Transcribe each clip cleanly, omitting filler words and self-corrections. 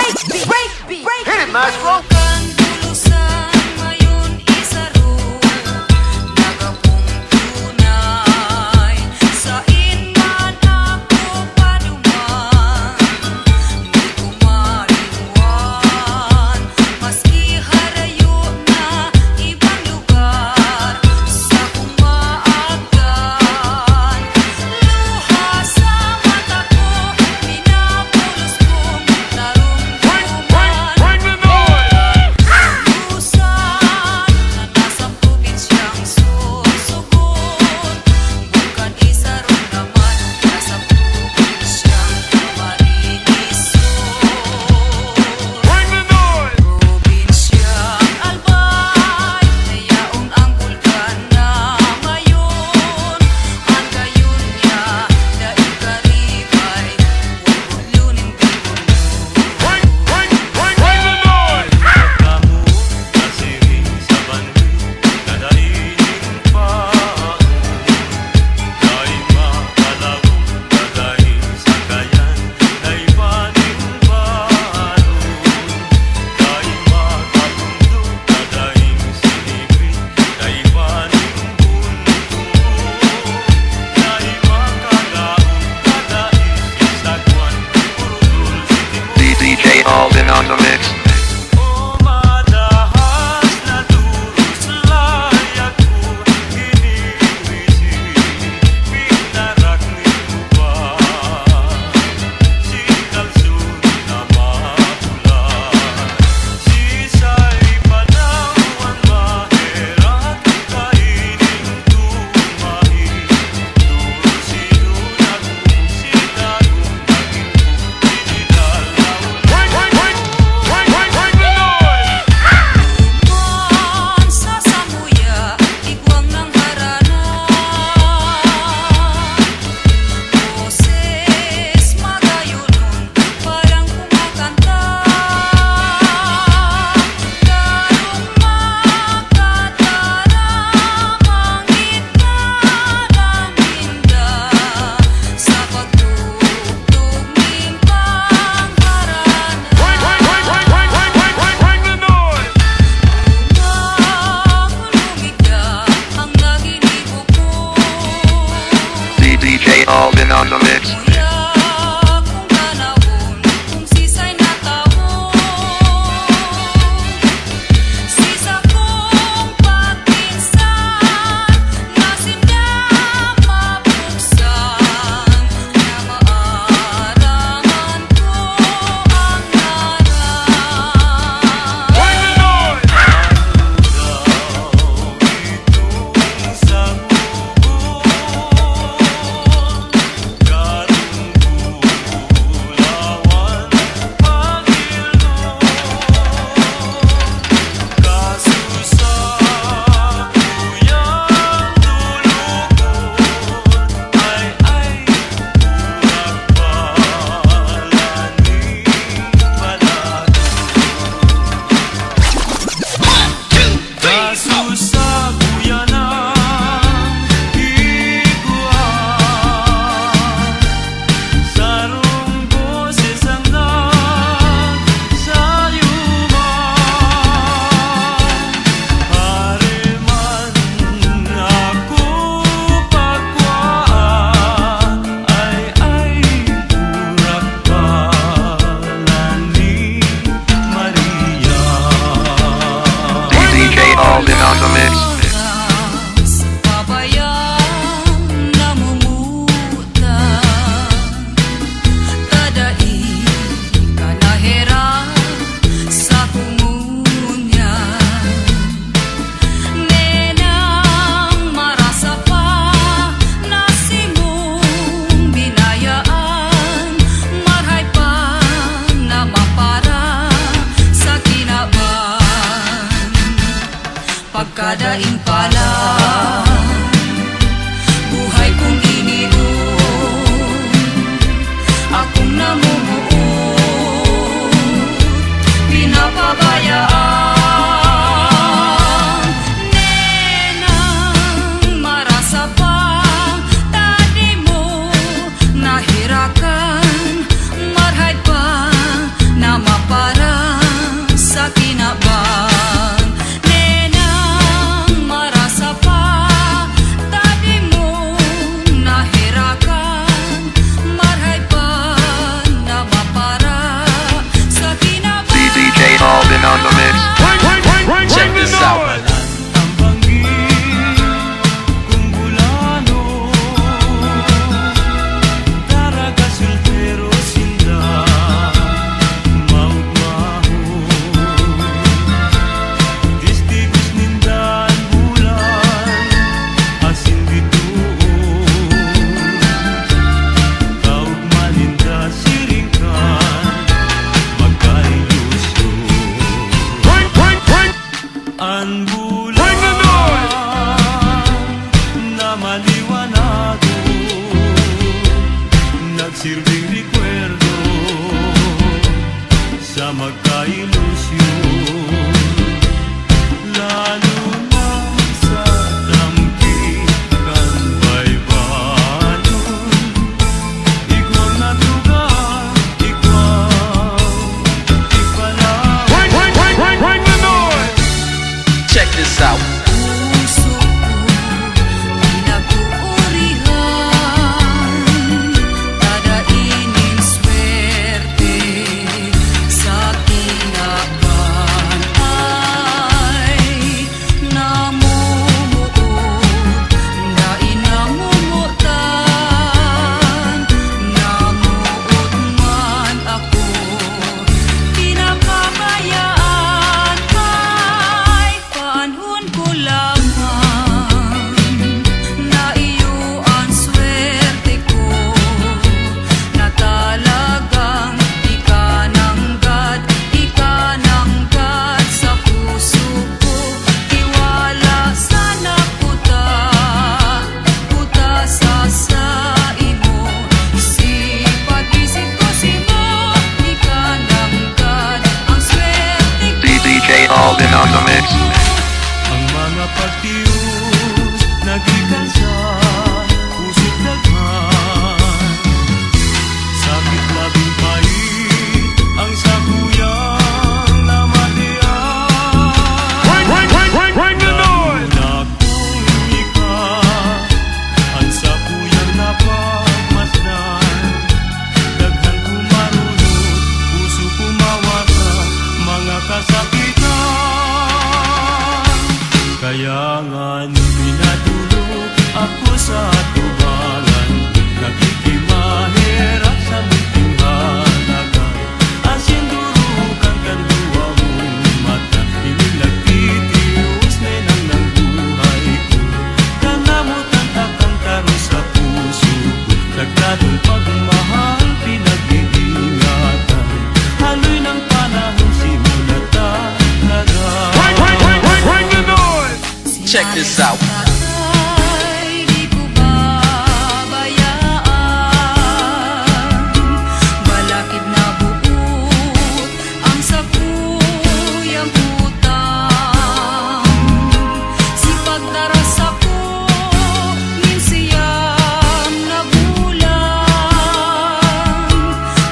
Hit it, maestro! DJ Alden on the mix. DJ Alden on the mix. Alden on the mix. Pagkadaing pala, buhay kong ininom, akong namumuot, pinapabayaan. Nenang marasa pa, tadi mo nahirakan, marhay pa na mapa. sa magka-ilusyon. Lalo na sa dampikan baybanon. Ikaw na tugang, ikaw ipalaw. Bring the noise! Check this out. Puso ko pinag-uurihan, dadainin swerte sa kinaban ay namumuod, dain namumutan, namuod man ako, pinakabayaan ay panahon ko lamang na iyo ang swerte ko, na talagang ikananggad sa puso ko. Tiwala sana puta sa imo, sipag-isip ko simo, ikananggad ang swerte ko. DJ Alvin on the mix. Ang mga pagtiyos nagikan sa puso't daghan. Sakit labing pait ang sakuyang namatian. Bring the noise! Na kung ikaw ang sakuyang napagmasdan, daghan kumarunod, puso kumawata, mga kasakitan. Kaya nga pinatulog ako sa tubangan, nakikimahirap sa munting halagan. Asin durukan kanduwa mong mata, inilagtitius na nang buhay ko. Kanamutan takang karo sa puso ko, nagladong pagmahal, pinag-iingatan. Haloy ng panahon, simulat talaga. Bring the noise! Check this out. Ay, di ko babayaan, balakid na buot ang sakuyang utang. Sipagdaras ako, minsiyang nagulang,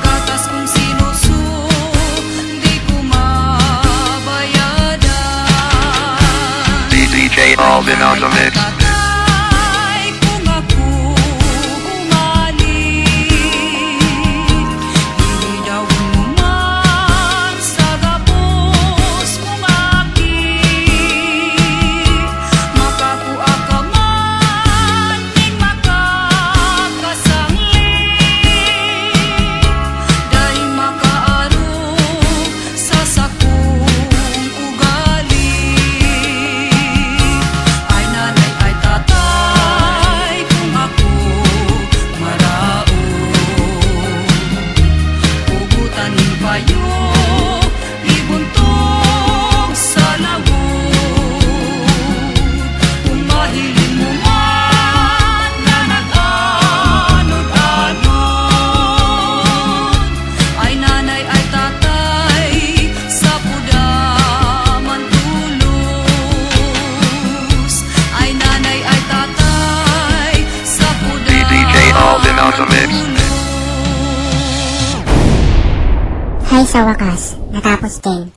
gatas kong sinusuk, di ko mabayadan. DJ Alvin on the mix. Tatay kung ako umalis, ilidawin mo man sa gabos mong akit. Makakuha ka man, ning makakasanglit, dahil makaaro sa sakong ugali. Ay nanay, ay tatay, kung ako maraon, pugutan ning payo, ibuntog sa lawod. Kung mahiling mo man na nag-anod-anod, ay nanay, ay tatay, sa pudaman tulos. Ay nanay, ay tatay, sa pudaman DJ Alvin on the mix. tulos. Hay sa wakas, natapos din.